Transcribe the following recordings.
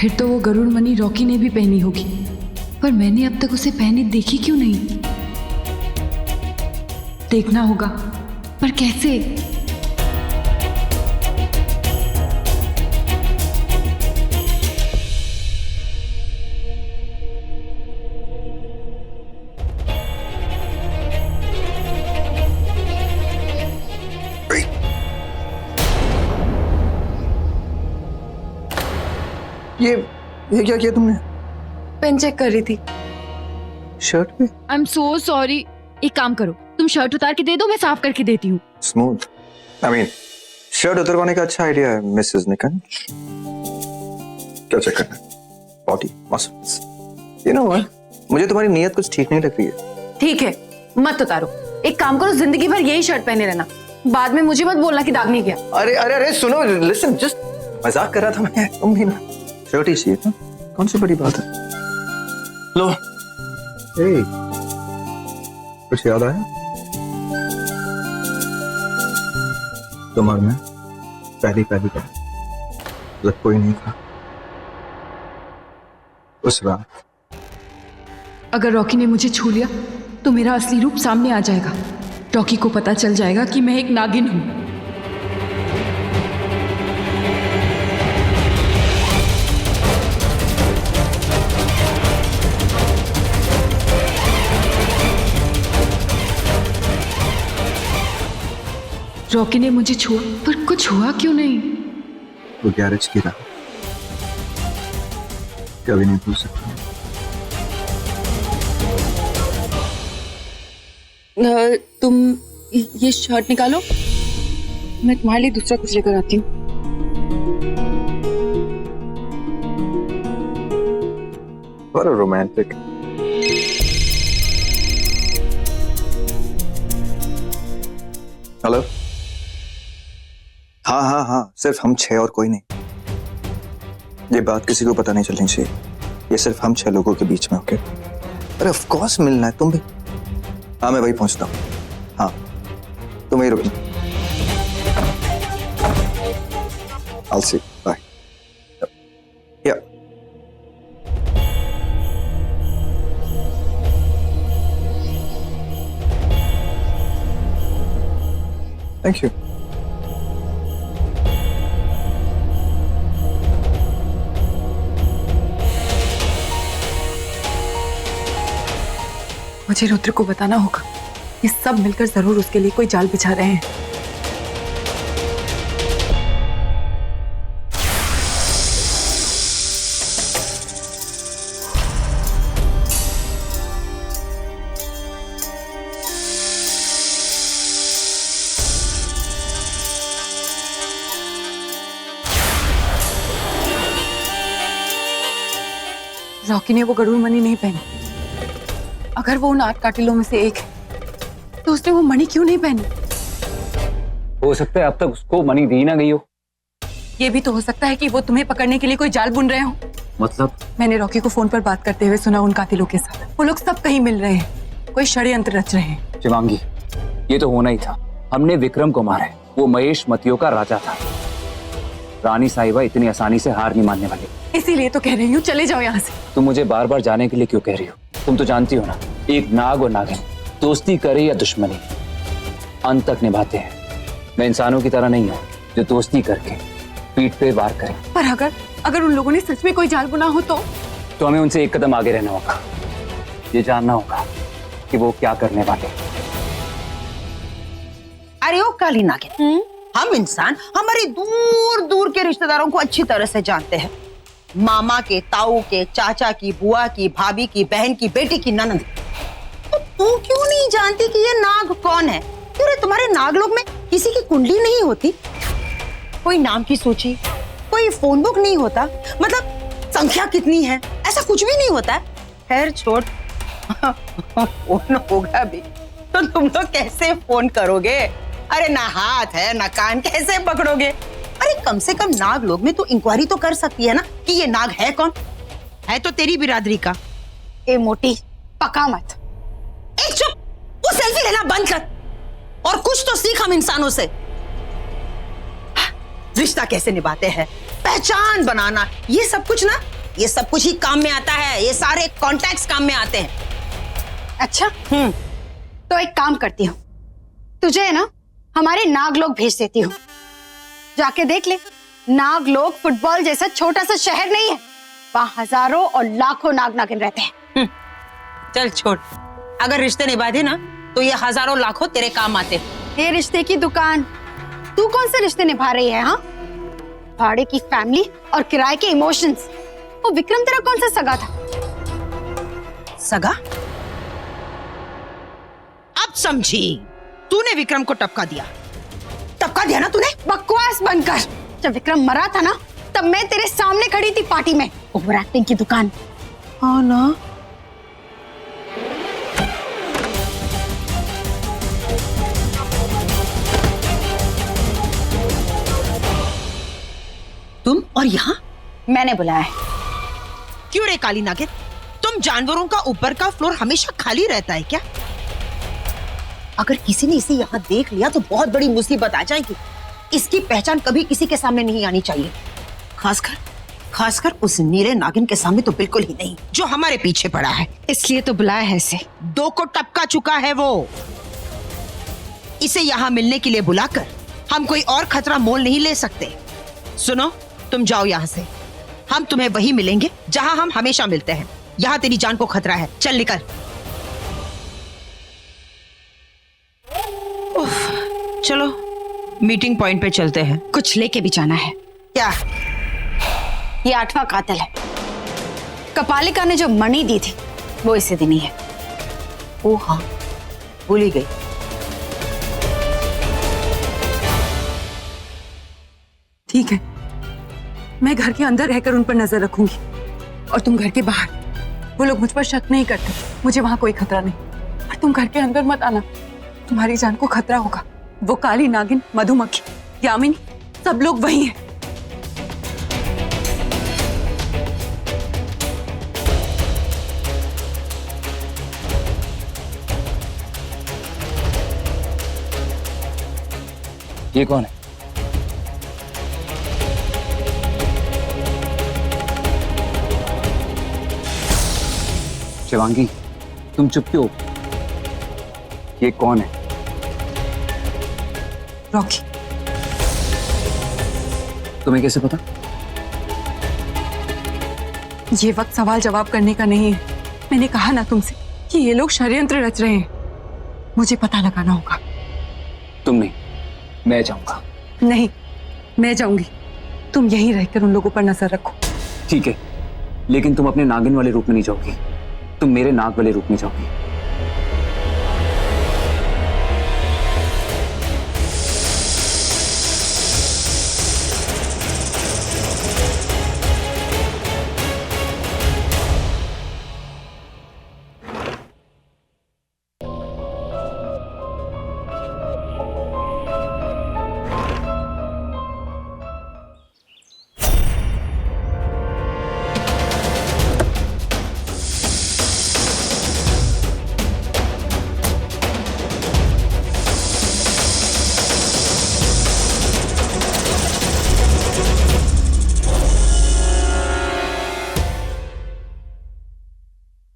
फिर तो वो गरुड़ मणि रॉकी ने भी पहनी होगी, पर मैंने अब तक उसे पहने देखी क्यों नहीं? देखना होगा, पर कैसे? ये क्या किया तुमने? पेन चेक कर रही थी। शर्ट पे? I am so sorry. एक काम करो, तुम शर्ट उतार के दे दो, मैं साफ करके देती हूँ। स्मूथ। आई मीन शर्ट उतरवाने का अच्छा आइडिया है मिसेस निकंज। क्या चेक करना है? Body muscles. You know what, मुझे तुम्हारी नीयत कुछ ठीक नहीं लग रही है। ठीक है, मत उतारो। एक काम करो, जिंदगी भर यही शर्ट पहने रहना, बाद में मुझे मत बोलना कि दाग नहीं गया। अरे अरे अरे सुनो, लिसन, जस्ट मजाक कर रहा था मैं। तुम भी ना शर्ट ही चाहिए था, कौन सी बड़ी बात है। लो। हे, कुछ याद आया? तुम्हारे में पहली बार जब कोई नहीं था उस रात। अगर रॉकी ने मुझे छू लिया तो मेरा असली रूप सामने आ जाएगा। रॉकी को पता चल जाएगा कि मैं एक नागिन हूं। रॉकी ने मुझे छुआ, पर कुछ हुआ क्यों नहीं? वो गैरेज की राह कभी नहीं भूल सकता। तुम ये शर्ट निकालो, मैं तुम्हारे लिए दूसरा कुछ लेकर आती हूँ। बड़ा रोमांटिक। हेलो। हाँ हाँ हाँ, सिर्फ हम 6 और कोई नहीं। ये बात किसी को पता नहीं चलनी चाहिए। ये सिर्फ हम 6 लोगों के बीच में, ओके? अरे ऑफ कोर्स मिलना है, तुम भी। हाँ मैं वही पहुंचता हूँ। हाँ तुम वही रुकना। I'll see you. Bye. Yeah. Thank you. मुझे रुद्र को बताना होगा। ये सब मिलकर जरूर उसके लिए कोई जाल बिछा रहे हैं। रॉकी ने वो गरुड़ मणि नहीं पहनी। अगर वो उन 8 कातिलों में से एक है तो उसने वो मणि क्यों नहीं पहनी? हो सकता है अब तक उसको मणि दी ना गई हो। ये भी तो हो सकता है कि वो तुम्हें पकड़ने के लिए कोई जाल बुन रहे हो। मतलब? मैंने रॉकी को फोन पर बात करते हुए सुना उन कातिलों के साथ। वो लोग सब कहीं मिल रहे हैं, कोई षड्यंत्र रच रहे हैं। शिवांगी, ये तो होना ही था। हमने विक्रम को मारा है। वो महेश मतियों का राजा था। रानी साहिबा इतनी आसानी से हार नहीं मानने वाली। इसीलिए तो कह रही हूँ, चले जाओ यहाँ से। तुम मुझे बार बार जाने के लिए क्यों कह रही हो? तुम तो जानती हो ना, एक नाग और नागिन दोस्ती करे या दुश्मनी अंत तक निभाते हैं। मैं इंसानों की तरह नहीं हूँ जो दोस्ती करके पीठ पे वार करे। पर अगर उन लोगों ने सच में कोई जाल बुना हो तो हमें उनसे एक कदम आगे रहना होगा। ये जानना होगा कि वो क्या करने वाले। अरे ओ काली नागिन, हम इंसान हमारे दूर दूर के रिश्तेदारों को अच्छी तरह से जानते हैं। मामा के, ताऊ के, चाचा की, बुआ की, भाभी की, बहन की, बेटी की, ननद। तो तू क्यों नहीं जानती कि ये नाग कौन है? क्यों रे, तुम्हारे नागलोक में किसी की कुंडली नहीं होती? कोई नाम की सूची, कोई फोन बुक नहीं होता? मतलब संख्या कितनी है, ऐसा कुछ भी नहीं होता है? खैर छोड़, फोन होगा भी तो तुम लोग कैसे फोन करोगे? अरे ना हाथ है ना कान, कैसे पकड़ोगे? अरे कम से कम नाग लोग में तो इंक्वायरी तो कर सकती है ना कि ये नाग है कौन? है तो तेरी बिरादरी का। ए मोटी, पका मत। एक चुप, वो सेल्फी लेना बंद कर और कुछ तो सीख हम इंसानों से। रिश्ता कैसे निभाते हैं, पहचान बनाना, ये सब कुछ ना ये सब कुछ ही काम में आता है, ये सारे कॉन्टैक्ट्स काम में आते हैं। अच्छा तो एक काम करती हूँ, तुझे ना हमारे नागलोक भेज देती हूँ। जाके देख ले, नागलोक फुटबॉल जैसा छोटा सा शहर नहीं है, वहां हजारों और लाखों नाग नागिन रहते हैं। चल छोड़, अगर रिश्ते निभाते ना तो ये हजारों लाखों तेरे काम आते। ये रिश्ते की दुकान, तू कौन से रिश्ते निभा रही है? हाँ, भाड़े की फैमिली और किराए के इमोशंस। वो विक्रम तेरा कौन सा सगा था? सगा? अब समझी, तूने विक्रम को टपका दिया ना तूने। बकवास बंद कर। जब विक्रम मरा था ना, तब मैं तेरे सामने खड़ी थी पार्टी में। ओवर एक्टिंग की दुकान। हाँ ना, तुम और यहाँ मैंने बुलाया है। क्यों रे काली नागिन, तुम जानवरों का ऊपर का फ्लोर हमेशा खाली रहता है क्या? अगर किसी ने इसे यहाँ देख लिया तो बहुत बड़ी मुसीबत आ जाएगी। इसकी पहचान कभी किसी के सामने नहीं आनी चाहिए, खासकर उस नीले नागिन के सामने तो बिल्कुल ही नहीं, जो हमारे पीछे पड़ा है। इसलिए तो बुलाया है इसे। 2 को टपका चुका है वो। इसे यहाँ मिलने के लिए बुलाकर हम कोई और खतरा मोल नहीं ले सकते। सुनो, तुम जाओ यहाँ से, हम तुम्हें वही मिलेंगे जहाँ हम हमेशा मिलते हैं। यहाँ तेरी जान को खतरा है, चल निकल। चलो मीटिंग पॉइंट पे चलते हैं। कुछ लेके भी जाना है। क्या? ये 8वां कातिल है। कपालिका ने जो मणि दी थी वो इसे देनी है। ओ हाँ, भूल ही गई। ठीक है, मैं घर के अंदर रहकर उन पर नजर रखूंगी और तुम घर के बाहर। वो लोग मुझ पर शक नहीं करते, मुझे वहां कोई खतरा नहीं। और तुम घर के अंदर मत आना, तुम्हारी जान को खतरा होगा। वो काली नागिन, मधुमक्खी, यामिनी, सब लोग वही हैं। ये कौन है? शिवांगी, तुम चुप क्यों? ये कौन है? रॉकी। तुम्हें कैसे पता? ये वक्त सवाल जवाब करने का नहीं है। मैंने कहा ना तुमसे कि ये लोग षड्यंत्र रच रहे हैं, मुझे पता लगाना होगा। तुम नहीं, मैं जाऊंगा। नहीं, मैं जाऊंगी। तुम यहीं रहकर उन लोगों पर नजर रखो। ठीक है, लेकिन तुम अपने नागिन वाले रूप में नहीं जाओगी, तुम मेरे नाग वाले रूप में जाओगी।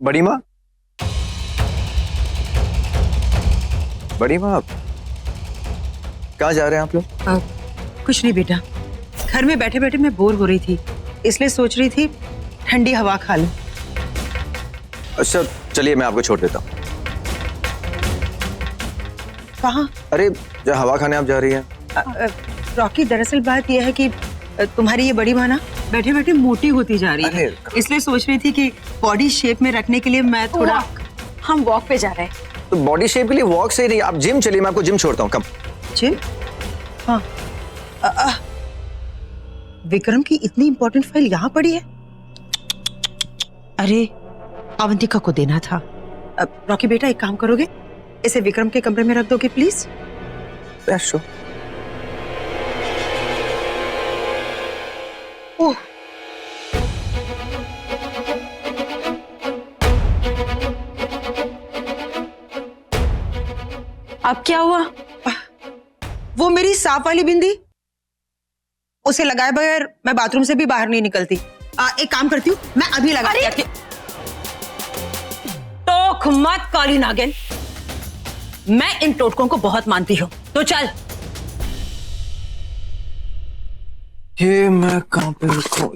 बड़ी माँ, बड़ी माँ, कहाँ जा रहे हैं आप लोग? कुछ नहीं बेटा, घर में बैठे बैठे मैं बोर हो रही थी, इसलिए सोच रही थी ठंडी हवा खा लूं। अच्छा चलिए, मैं आपको छोड़ देता हूँ। कहाँ? अरे जहाँ हवा खाने आप जा रही हैं। रॉकी, दरअसल बात यह है कि तुम्हारी ये बड़ी माँ ना बैठे बैठे मोटी होती जा रही है, इसलिए सोच रही थी कि बॉडी शेप में रखने के लिए मैं थोड़ा। हम वॉक पे जा रहे हैं। तो बॉडी शेप के लिए वॉक से नहीं, आप जिम चलिए, मैं आपको जिम छोड़ता हूँ। कब? जिम? हाँ। विक्रम की इतनी इंपॉर्टेंट फाइल यहाँ पड़ी है। अरे अवंतिका को देना था। रॉकी बेटा, एक काम करोगे, इसे विक्रम के कमरे में रख दोगे प्लीज? श्योर। ओह, अब क्या हुआ? वो मेरी सांप वाली बिंदी, उसे लगाए बगैर मैं बाथरूम से भी बाहर नहीं निकलती। एक काम करती हूँ, मैं अभी लगा के आती हूँ। टोक मत काली नागिन, मैं इन टोटकों को बहुत मानती हूँ, तो चल। ये मैं कहाँ पे खो,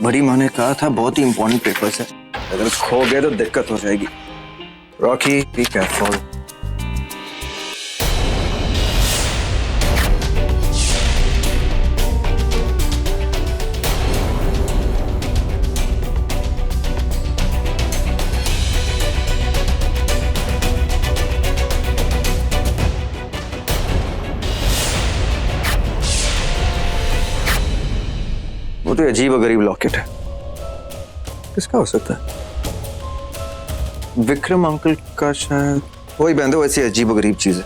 बड़ी माँ ने कहा था बहुत ही इंपॉर्टेंट पेपर्स है, अगर खो गए तो दिक्कत हो जाएगी। Rocky be careful. वो तो अजीब और गरीब लॉकेट है, किसका हो सकता है? विक्रम अंकल का शायद। वही बहन दो, वैसी अजीब और गरीब चीज है।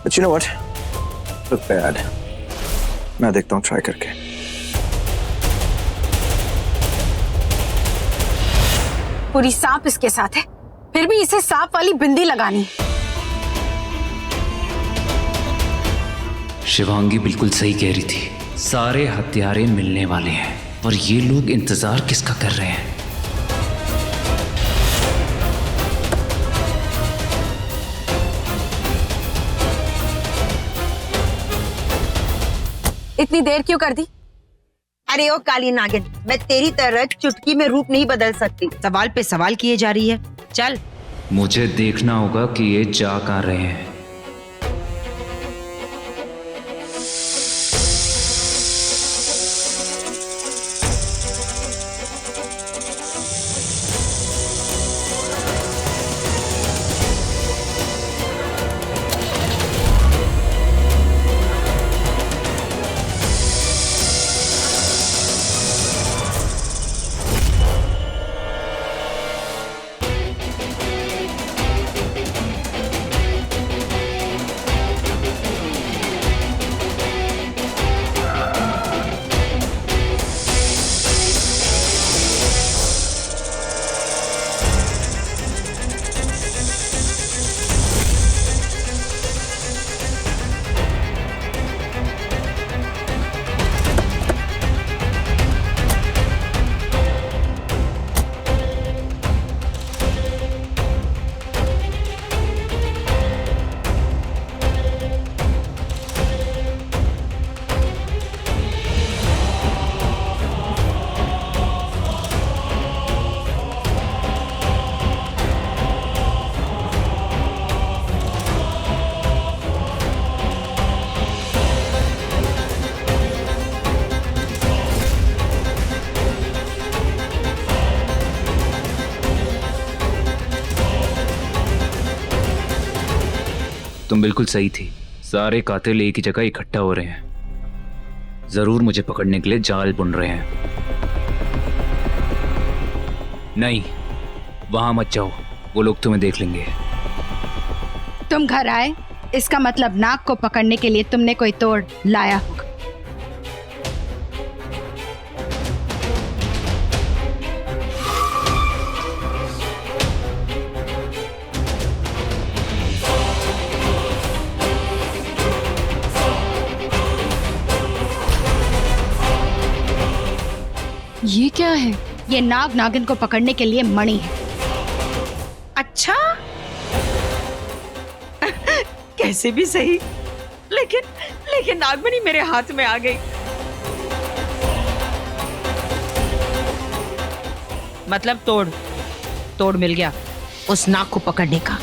But you know what? Look bad. मैं देखता हूँ ट्राई करके। पूरी सांप इसके साथ है, फिर भी इसे सांप वाली बिंदी लगानी। शिवांगी बिल्कुल सही कह रही थी, सारे हत्यारे मिलने वाले हैं और ये लोग इंतजार किसका कर रहे हैं? इतनी देर क्यों कर दी? अरे ओ काली नागिन, मैं तेरी तरह चुटकी में रूप नहीं बदल सकती, सवाल पे सवाल किए जा रही है। चल। मुझे देखना होगा कि ये जा कहाँ रहे हैं। तुम बिल्कुल सही थी, सारे कातिल एक ही जगह इकट्ठा हो रहे हैं, जरूर मुझे पकड़ने के लिए जाल बुन रहे हैं। नहीं, वहां मत जाओ, वो लोग तुम्हें देख लेंगे। तुम घर आए, इसका मतलब नाग को पकड़ने के लिए तुमने कोई तोड़ लाया होगा। ये क्या है? ये नाग नागिन को पकड़ने के लिए मणि है। अच्छा कैसे भी सही, लेकिन नागमणि मेरे हाथ में आ गई। मतलब तोड़ मिल गया उस नाग को पकड़ने का।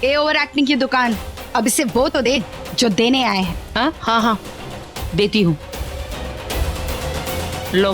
ए ओवर एक्टिंग की दुकान, अब इसे वो तो दे जो देने आए हैं। हाँ, देती हूँ। लो।